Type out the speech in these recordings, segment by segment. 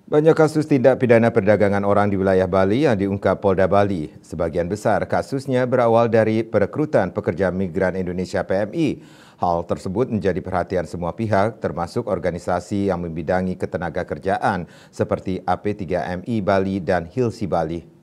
Banyak kasus tindak pidana perdagangan orang di wilayah Bali yang diungkap Polda Bali. Sebagian besar kasusnya berawal dari perekrutan pekerja migran Indonesia PMI. Hal tersebut menjadi perhatian semua pihak, termasuk organisasi yang membidangi ketenagakerjaan seperti AP3MI Bali dan Hilsi Bali.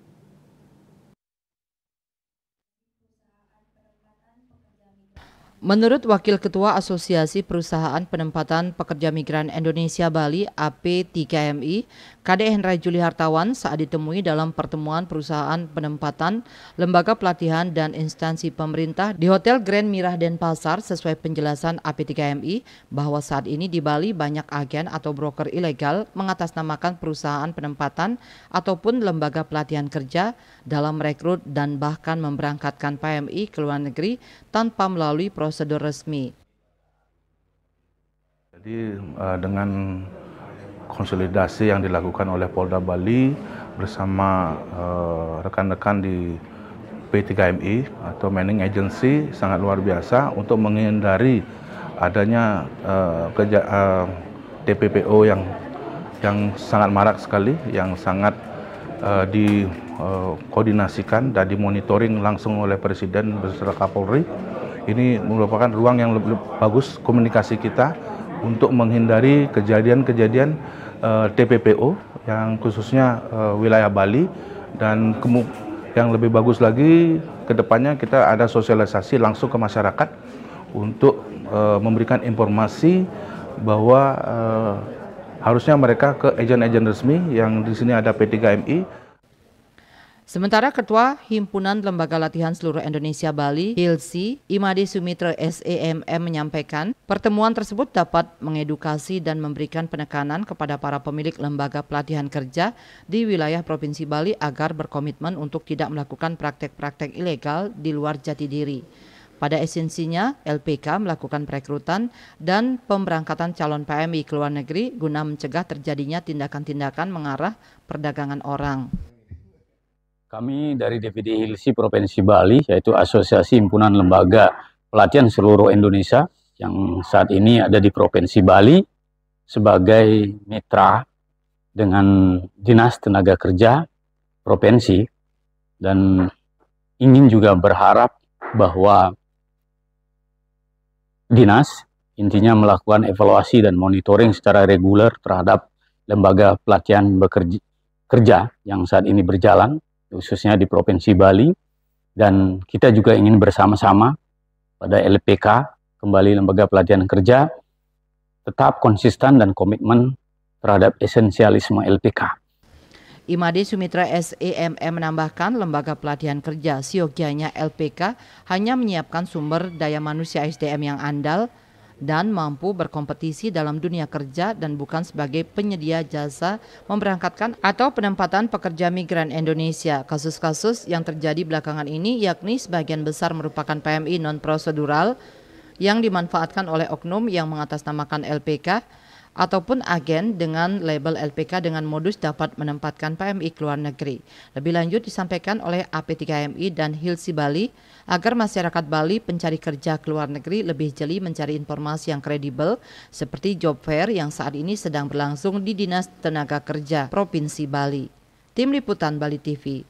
Menurut Wakil Ketua Asosiasi Perusahaan Penempatan Pekerja Migran Indonesia Bali (AP3MI), Kade Hendra Juli Hartawan saat ditemui dalam pertemuan perusahaan penempatan, lembaga pelatihan dan instansi pemerintah di Hotel Grand Mirah Denpasar sesuai penjelasan AP3MI bahwa saat ini di Bali banyak agen atau broker ilegal mengatasnamakan perusahaan penempatan ataupun lembaga pelatihan kerja dalam merekrut dan bahkan memberangkatkan PMI ke luar negeri tanpa melalui prosedur resmi. Jadi dengan konsolidasi yang dilakukan oleh Polda Bali bersama rekan-rekan di P3MI atau Manning Agency sangat luar biasa untuk menghindari adanya TPPO yang sangat marak sekali, yang sangat dikoordinasikan dan dimonitoring langsung oleh Presiden beserta Kapolri. Ini merupakan ruang yang lebih bagus komunikasi kita untuk menghindari kejadian-kejadian TPPO yang khususnya wilayah Bali, dan yang lebih bagus lagi ke depannya kita ada sosialisasi langsung ke masyarakat untuk memberikan informasi bahwa harusnya mereka ke agen-agen resmi yang di sini ada P3MI. Sementara Ketua Himpunan Lembaga Latihan Seluruh Indonesia Bali, Hilsi, Imade Sumitra SEMM menyampaikan, pertemuan tersebut dapat mengedukasi dan memberikan penekanan kepada para pemilik lembaga pelatihan kerja di wilayah Provinsi Bali agar berkomitmen untuk tidak melakukan praktek-praktek ilegal di luar jati diri. Pada esensinya, LPK melakukan perekrutan dan pemberangkatan calon PMI ke luar negeri guna mencegah terjadinya tindakan-tindakan mengarah perdagangan orang. Kami dari DPD Hilsi Provinsi Bali, yaitu Asosiasi Himpunan Lembaga Pelatihan Seluruh Indonesia yang saat ini ada di Provinsi Bali sebagai mitra dengan Dinas Tenaga Kerja Provinsi, dan ingin juga berharap bahwa Dinas intinya melakukan evaluasi dan monitoring secara reguler terhadap lembaga pelatihan kerja yang saat ini berjalan, khususnya di Provinsi Bali, dan kita juga ingin bersama-sama pada LPK, kembali lembaga pelatihan kerja, tetap konsisten dan komitmen terhadap esensialisme LPK. Imade Sumitra SEMM menambahkan lembaga pelatihan kerja siogyanya LPK hanya menyiapkan sumber daya manusia SDM yang andal dan mampu berkompetisi dalam dunia kerja dan bukan sebagai penyedia jasa memberangkatkan atau penempatan pekerja migran Indonesia. Kasus-kasus yang terjadi belakangan ini yakni sebagian besar merupakan PMI non-prosedural yang dimanfaatkan oleh oknum yang mengatasnamakan LPK ataupun agen dengan label LPK dengan modus dapat menempatkan PMI ke luar negeri. Lebih lanjut disampaikan oleh AP3MI dan Hilsi Bali agar masyarakat Bali pencari kerja ke luar negeri lebih jeli mencari informasi yang kredibel seperti job fair yang saat ini sedang berlangsung di Dinas Tenaga Kerja Provinsi Bali. Tim Liputan Bali TV.